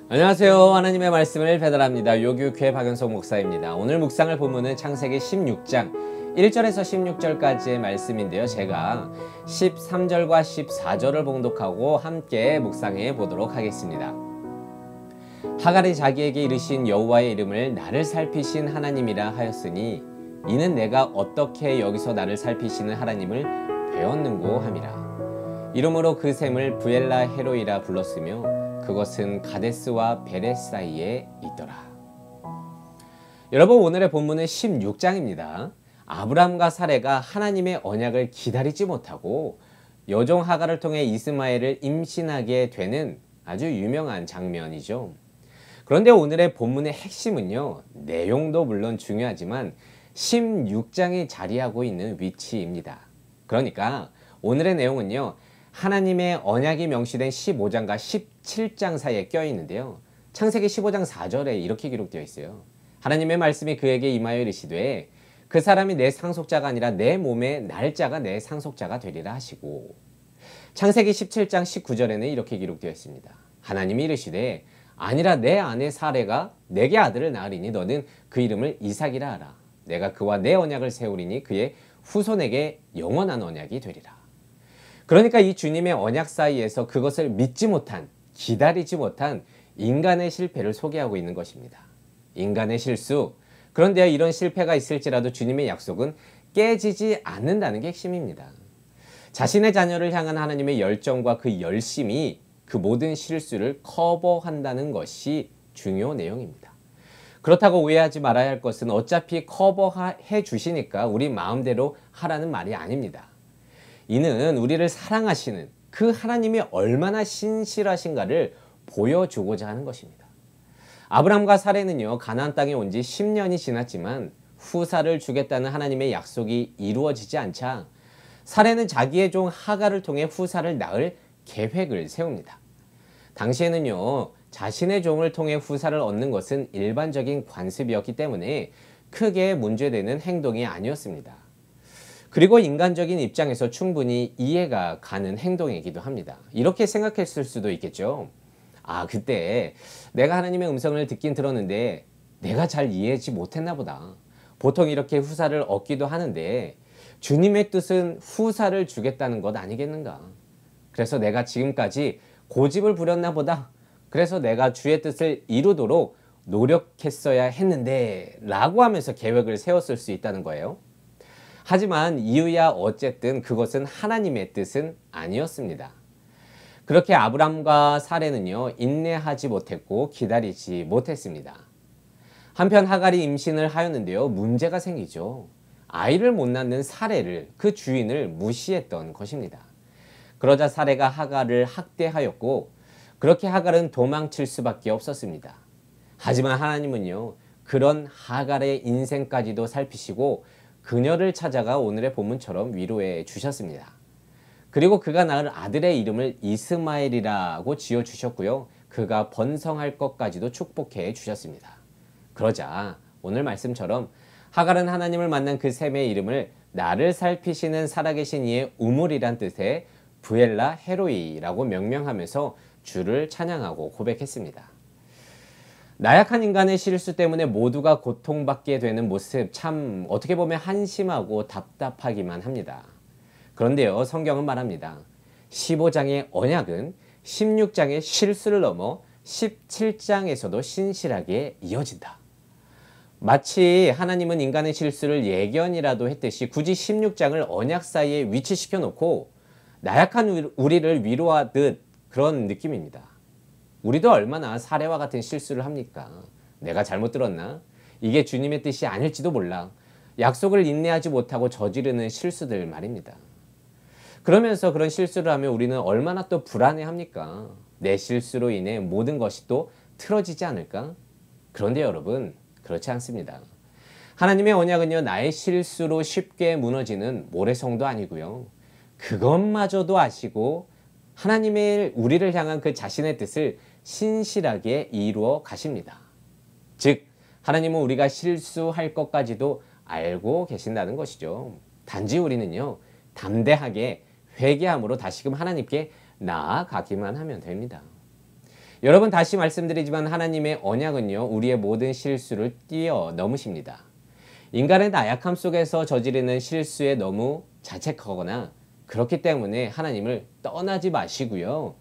안녕하세요. 하나님의 말씀을 배달합니다. 요교회 박연석 목사입니다. 오늘 묵상을 본문은 창세기 16장 1절에서 16절까지의 말씀인데요. 제가 13절과 14절을 봉독하고 함께 묵상해 보도록 하겠습니다. 하갈이 자기에게 이르신 여호와의 이름을 나를 살피신 하나님이라 하였으니 이는 내가 어떻게 여기서 나를 살피시는 하나님을 배웠는고 함이라. 이러므로 그 샘을 부엘라 헤로이라 불렀으며 그것은 가데스와 베렛 사이에 있더라. 여러분, 오늘의 본문은 16장입니다. 아브람과 사레가 하나님의 언약을 기다리지 못하고 여종 하갈을 통해 이스마엘을 임신하게 되는 아주 유명한 장면이죠. 그런데 오늘의 본문의 핵심은요, 내용도 물론 중요하지만 16장이 자리하고 있는 위치입니다. 그러니까 오늘의 내용은요, 하나님의 언약이 명시된 15장과 17장 사이에 껴있는데요. 창세기 15장 4절에 이렇게 기록되어 있어요. 하나님의 말씀이 그에게 임하여 이르시되 그 사람이 내 상속자가 아니라 내 몸의 날짜가 내 상속자가 되리라 하시고, 창세기 17장 19절에는 이렇게 기록되어 있습니다. 하나님이 이르시되 아니라 내 아내 사레가 내게 아들을 낳으리니 너는 그 이름을 이삭이라 하라. 내가 그와 내 언약을 세우리니 그의 후손에게 영원한 언약이 되리라. 그러니까 이 주님의 언약 사이에서 그것을 믿지 못한, 기다리지 못한 인간의 실패를 소개하고 있는 것입니다. 인간의 실수. 그런데 이런 실패가 있을지라도 주님의 약속은 깨지지 않는다는 게 핵심입니다. 자신의 자녀를 향한 하나님의 열정과 그 열심이 그 모든 실수를 커버한다는 것이 중요 내용입니다. 그렇다고 오해하지 말아야 할 것은 어차피 커버해 주시니까 우리 마음대로 하라는 말이 아닙니다. 이는 우리를 사랑하시는 그 하나님이 얼마나 신실하신가를 보여주고자 하는 것입니다. 아브람과 사레는요, 가나안 땅에 온 지 10년이 지났지만 후사를 주겠다는 하나님의 약속이 이루어지지 않자 사레는 자기의 종 하갈을 통해 후사를 낳을 계획을 세웁니다. 당시에는요, 자신의 종을 통해 후사를 얻는 것은 일반적인 관습이었기 때문에 크게 문제되는 행동이 아니었습니다. 그리고 인간적인 입장에서 충분히 이해가 가는 행동이기도 합니다. 이렇게 생각했을 수도 있겠죠. 아, 그때 내가 하나님의 음성을 듣긴 들었는데 내가 잘 이해하지 못했나 보다. 보통 이렇게 후사를 얻기도 하는데 주님의 뜻은 후사를 주겠다는 것 아니겠는가. 그래서 내가 지금까지 고집을 부렸나 보다. 그래서 내가 주의 뜻을 이루도록 노력했어야 했는데 라고 하면서 계획을 세웠을 수 있다는 거예요. 하지만 이유야 어쨌든 그것은 하나님의 뜻은 아니었습니다. 그렇게 아브람과 사레는요, 인내하지 못했고 기다리지 못했습니다. 한편 하갈이 임신을 하였는데요, 문제가 생기죠. 아이를 못 낳는 사레를, 그 주인을 무시했던 것입니다. 그러자 사레가 하갈을 학대하였고 그렇게 하갈은 도망칠 수밖에 없었습니다. 하지만 하나님은요, 그런 하갈의 인생까지도 살피시고 그녀를 찾아가 오늘의 본문처럼 위로해 주셨습니다. 그리고 그가 낳을 아들의 이름을 이스마엘이라고 지어주셨고요. 그가 번성할 것까지도 축복해 주셨습니다. 그러자 오늘 말씀처럼 하갈은 하나님을 만난 그 샘의 이름을 나를 살피시는 살아계신 이의 우물이란 뜻의 부엘라 헤로이라고 명명하면서 주를 찬양하고 고백했습니다. 나약한 인간의 실수 때문에 모두가 고통받게 되는 모습, 참 어떻게 보면 한심하고 답답하기만 합니다. 그런데요, 성경은 말합니다. 15장의 언약은 16장의 실수를 넘어 17장에서도 신실하게 이어진다. 마치 하나님은 인간의 실수를 예견이라도 했듯이 굳이 16장을 언약 사이에 위치시켜 놓고 나약한 우리를 위로하듯 그런 느낌입니다. 우리도 얼마나 사레와 같은 실수를 합니까? 내가 잘못 들었나? 이게 주님의 뜻이 아닐지도 몰라. 약속을 인내하지 못하고 저지르는 실수들 말입니다. 그러면서 그런 실수를 하면 우리는 얼마나 또 불안해합니까? 내 실수로 인해 모든 것이 또 틀어지지 않을까? 그런데 여러분, 그렇지 않습니다. 하나님의 언약은요, 나의 실수로 쉽게 무너지는 모래성도 아니고요. 그것마저도 아시고 하나님의 우리를 향한 그 자신의 뜻을 신실하게 이루어 가십니다. 즉, 하나님은 우리가 실수할 것까지도 알고 계신다는 것이죠. 단지 우리는요, 담대하게 회개함으로 다시금 하나님께 나아가기만 하면 됩니다. 여러분 다시 말씀드리지만 하나님의 언약은요, 우리의 모든 실수를 뛰어넘으십니다. 인간의 나약함 속에서 저지르는 실수에 너무 자책하거나 그렇기 때문에 하나님을 떠나지 마시고요.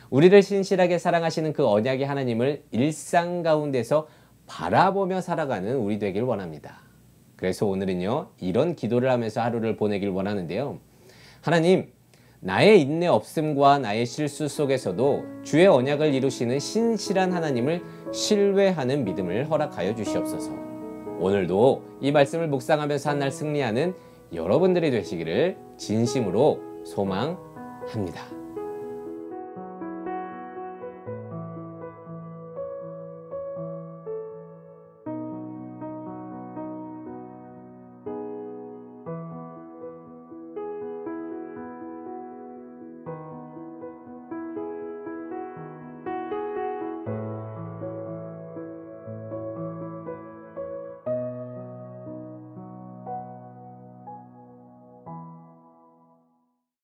우리를 신실하게 사랑하시는 그 언약의 하나님을 일상 가운데서 바라보며 살아가는 우리 되길 원합니다. 그래서 오늘은요, 이런 기도를 하면서 하루를 보내길 원하는데요. 하나님, 나의 인내 없음과 나의 실수 속에서도 주의 언약을 이루시는 신실한 하나님을 신뢰하는 믿음을 허락하여 주시옵소서. 오늘도 이 말씀을 묵상하면서 한 날 승리하는 여러분들이 되시기를 진심으로 소망합니다.